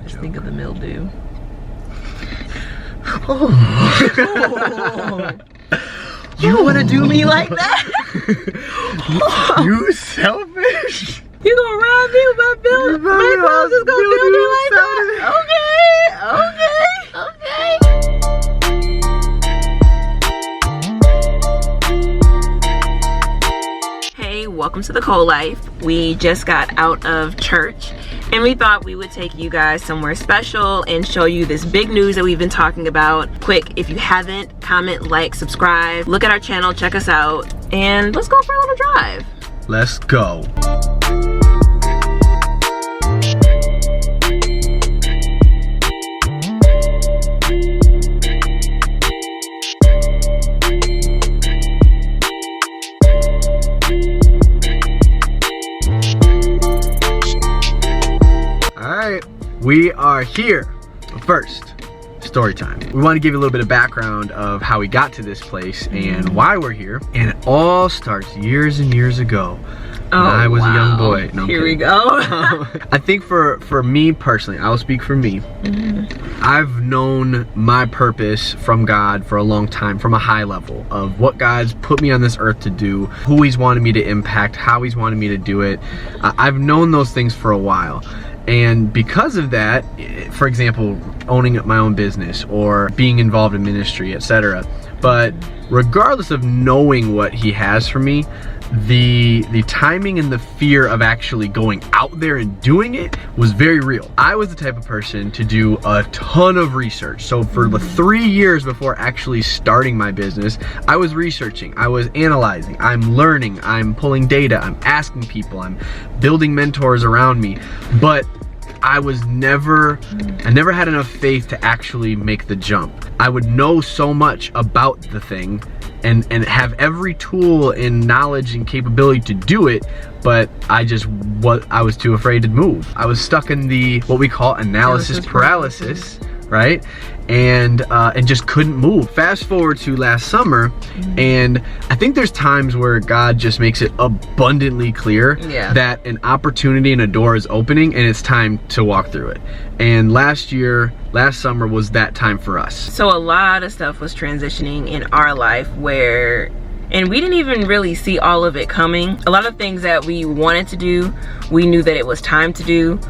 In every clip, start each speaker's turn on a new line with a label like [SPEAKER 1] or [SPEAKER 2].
[SPEAKER 1] Just think of the mildew.
[SPEAKER 2] Oh. You want to do me like that? You selfish.
[SPEAKER 1] You gonna rob me with my bill? My bills is gonna build you like that? Okay. Hey, welcome to the Cole Life. We just got out of church and we thought we would take you guys somewhere special and show you this big news that we've been talking about. Quick, if you haven't, comment, like, subscribe, look at our channel, check us out, and let's go for a little drive.
[SPEAKER 2] Let's go. We are here. But first, story time. We want to give you a little bit of background of how we got to this place and why we're here. And it all starts years and years ago.
[SPEAKER 1] Oh,
[SPEAKER 2] I was a young boy. No,
[SPEAKER 1] here we go.
[SPEAKER 2] I think for me personally, I'll speak for me. I've known my purpose from God for a long time, from a high level of what God's put me on this earth to do, who He's wanted me to impact, how He's wanted me to do it. I've known those things for a while. And because of that, for example, owning my own business or being involved in ministry, etc. But regardless of knowing what He has for me, the timing and the fear of actually going out there and doing it was very real. I was the type of person to do a ton of research. So for the 3 years before actually starting my business, I was researching, I was analyzing, I'm learning, I'm pulling data, I'm asking people, I'm building mentors around me. But I never had enough faith to actually make the jump. I would know so much about the thing and have every tool and knowledge and capability to do it, but I was too afraid to move. I was stuck in what we call analysis paralysis, right? And just couldn't move. Fast forward to last summer, and I think there's times where God just makes it abundantly clear that an opportunity and a door is opening and it's time to walk through it. And last summer was that time for us.
[SPEAKER 1] So a lot of stuff was transitioning in our life and we didn't even really see all of it coming. A lot of things that we wanted to do, we knew that it was time to do.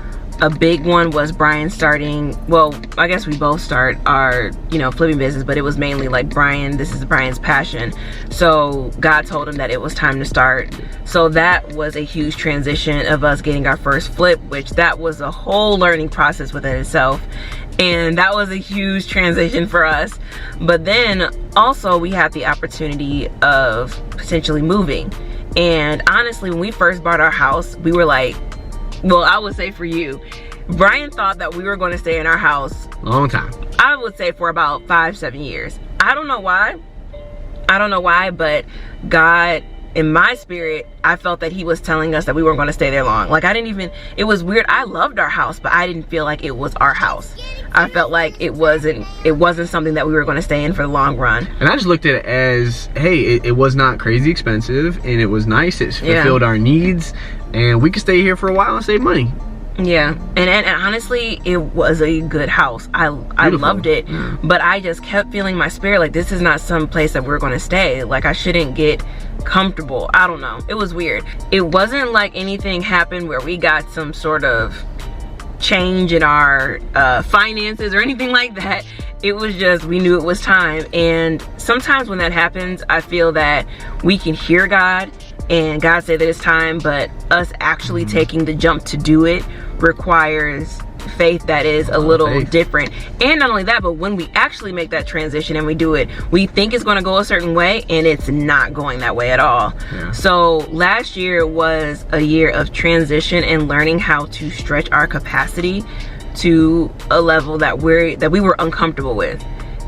[SPEAKER 1] A big one was Brian starting, well, I guess we both start our, flipping business, but it was mainly like this is Brian's passion. So God told him that it was time to start. So that was a huge transition of us getting our first flip, which that was a whole learning process within itself. And that was a huge transition for us. But then also we had the opportunity of potentially moving. And honestly, when we first bought our house, we were like, well, I would say for you, Brian thought that we were going to stay in our house
[SPEAKER 2] long time.
[SPEAKER 1] I would say for about 5-7 years. I don't know why, but God, in my spirit, I felt that He was telling us that we weren't going to stay there long. Like, it was weird. I loved our house, but I didn't feel like it was our house. I felt like it wasn't something that we were going to stay in for the long run.
[SPEAKER 2] And I just looked at it as, hey, it was not crazy expensive, and it was nice. It fulfilled our needs, and we could stay here for a while and save money.
[SPEAKER 1] Yeah, and honestly, it was a good house. I loved it, but I just kept feeling my spirit like this is not some place that we're going to stay. Like, I shouldn't get comfortable. I don't know. It was weird. It wasn't like anything happened where we got some sort of change in our finances or anything like that. It was just, we knew it was time. And sometimes when that happens, I feel that we can hear God and God said that it's time, but us actually taking the jump to do it requires faith that is a little different. And not only that, but when we actually make that transition and we do it, we think it's going to go a certain way and it's not going that way at all. So last year was a year of transition and learning how to stretch our capacity to a level that we were uncomfortable with.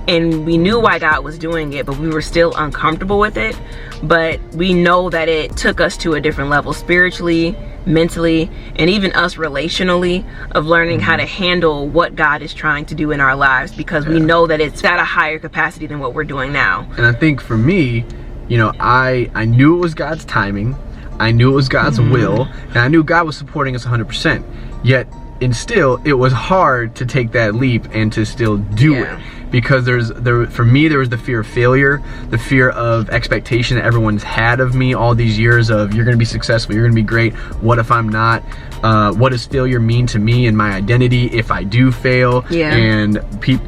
[SPEAKER 1] And we knew why God was doing it, but we were still uncomfortable with it. But we know that it took us to a different level spiritually, mentally, and even us relationally, of learning how to handle what God is trying to do in our lives, because we know that it's at a higher capacity than what we're doing now.
[SPEAKER 2] And I think for me, I knew it was God's timing. I knew it was God's will, and I knew God was supporting us 100%. Yet and still it was hard to take that leap and to still do it, because for me there was the fear of failure, the fear of expectation that everyone's had of me all these years of, you're gonna be successful, you're gonna be great, what if I'm not? What does failure mean to me and my identity if I do fail? And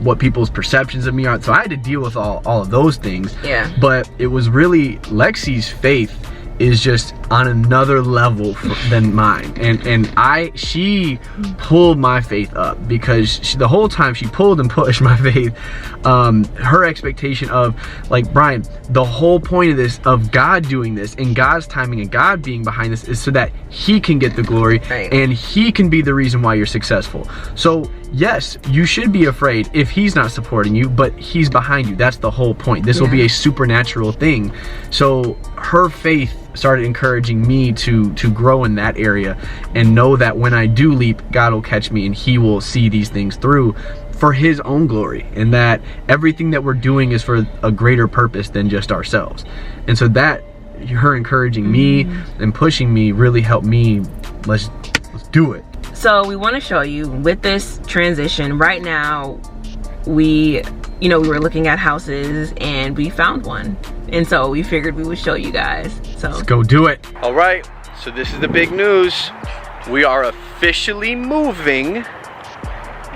[SPEAKER 2] what people's perceptions of me are. So I had to deal with all of those things. But it was really Lexi's faith is just on another level than mine, and she pulled my faith up, because the whole time she pulled and pushed my faith. Her expectation of, like, Brian, the whole point of this, of God doing this and God's timing and God being behind this, is so that he can get the glory, and he can be the reason why you're successful. So yes, you should be afraid if he's not supporting you, but he's behind you. That's the whole point. This will be a supernatural thing. So her faith started encouraging me to grow in that area, and know that when I do leap, God will catch me and he will see these things through for his own glory, and that everything that we're doing is for a greater purpose than just ourselves. And so that, her encouraging me and pushing me, really helped me. Let's do it.
[SPEAKER 1] So we want to show you with this transition right now, we were looking at houses and we found one, and so we figured we would show you guys. So
[SPEAKER 2] let's go do it. All right, so this is the big news. We are officially moving,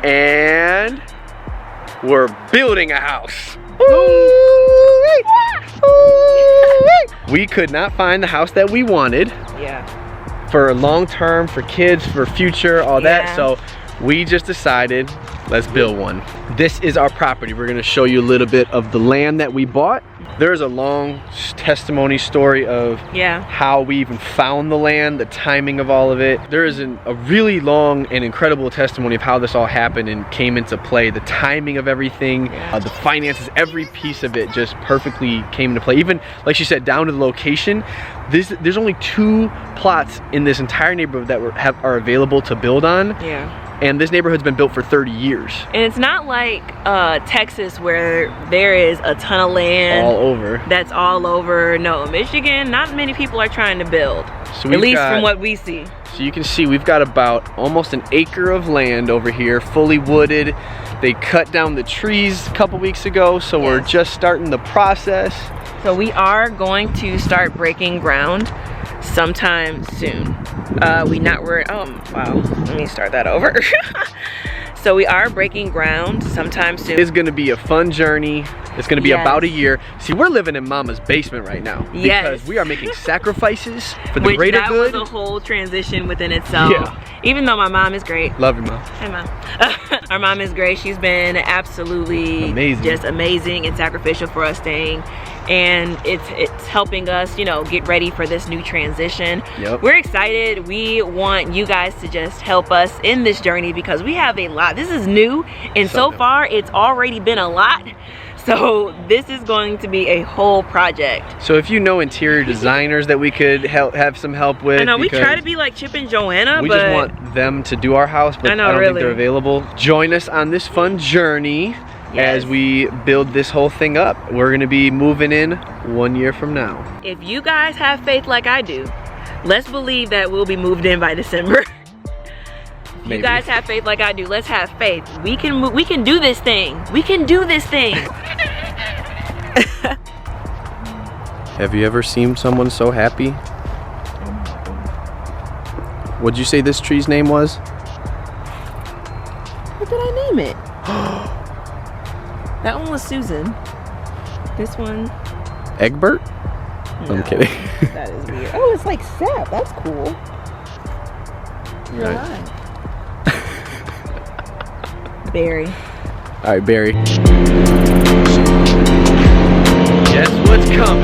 [SPEAKER 2] and we're building a house. We could not find the house that we wanted. For long term, for kids, for future, all that. So we just decided, let's build one. This is our property. We're gonna show you a little bit of the land that we bought. There's a long testimony story of how we even found the land, the timing of all of it. There is a really long and incredible testimony of how this all happened and came into play. The timing of everything, the finances, every piece of it just perfectly came into play. Even, like she said, down to the location. There's only 2 plots in this entire neighborhood that are available to build on. And this neighborhood's been built for 30 years. And
[SPEAKER 1] it's not like Texas, where there is a ton of land
[SPEAKER 2] all over.
[SPEAKER 1] That's all over. No, Michigan, not many people are trying to build. So at least from what we see.
[SPEAKER 2] So you can see we've got about almost an acre of land over here, fully wooded. They cut down the trees a couple weeks ago, so we're just starting the process.
[SPEAKER 1] So we are going to start breaking ground sometime soon. Oh wow, let me start that over. So we are breaking ground sometime soon.
[SPEAKER 2] It's gonna be a fun journey. It's gonna be about a year. See, we're living in Mama's basement right now. Because we are making sacrifices for the greater good.
[SPEAKER 1] That was a whole transition within itself. Even though my mom is great.
[SPEAKER 2] Love you, Mom.
[SPEAKER 1] Hey, Mom. Our mom is great. She's been absolutely just amazing and sacrificial for us staying. And it's helping us, get ready for this new transition. We're excited. We want you guys to just help us in this journey, because we have a lot. This is new, and so far it's already been a lot. So this is going to be a whole project.
[SPEAKER 2] So if you know interior designers that we could have some help with.
[SPEAKER 1] I know, we try to be like Chip and Joanna,
[SPEAKER 2] we just want them to do our house, but I don't think they're available. Join us on this fun journey as we build this whole thing up. We're gonna be moving in 1 year from now.
[SPEAKER 1] If you guys have faith like I do, let's believe that we'll be moved in by December. If you guys have faith like I do, let's have faith. We can do this thing. We can do this thing.
[SPEAKER 2] Have you ever seen someone so happy? What'd you say this tree's name was?
[SPEAKER 1] What did I name it? That one was Susan. This one.
[SPEAKER 2] Egbert? No, I'm kidding.
[SPEAKER 1] That is weird. Oh, it's like sap. That's cool. You're lying. Barry.
[SPEAKER 2] All right, Barry. Guess what's coming?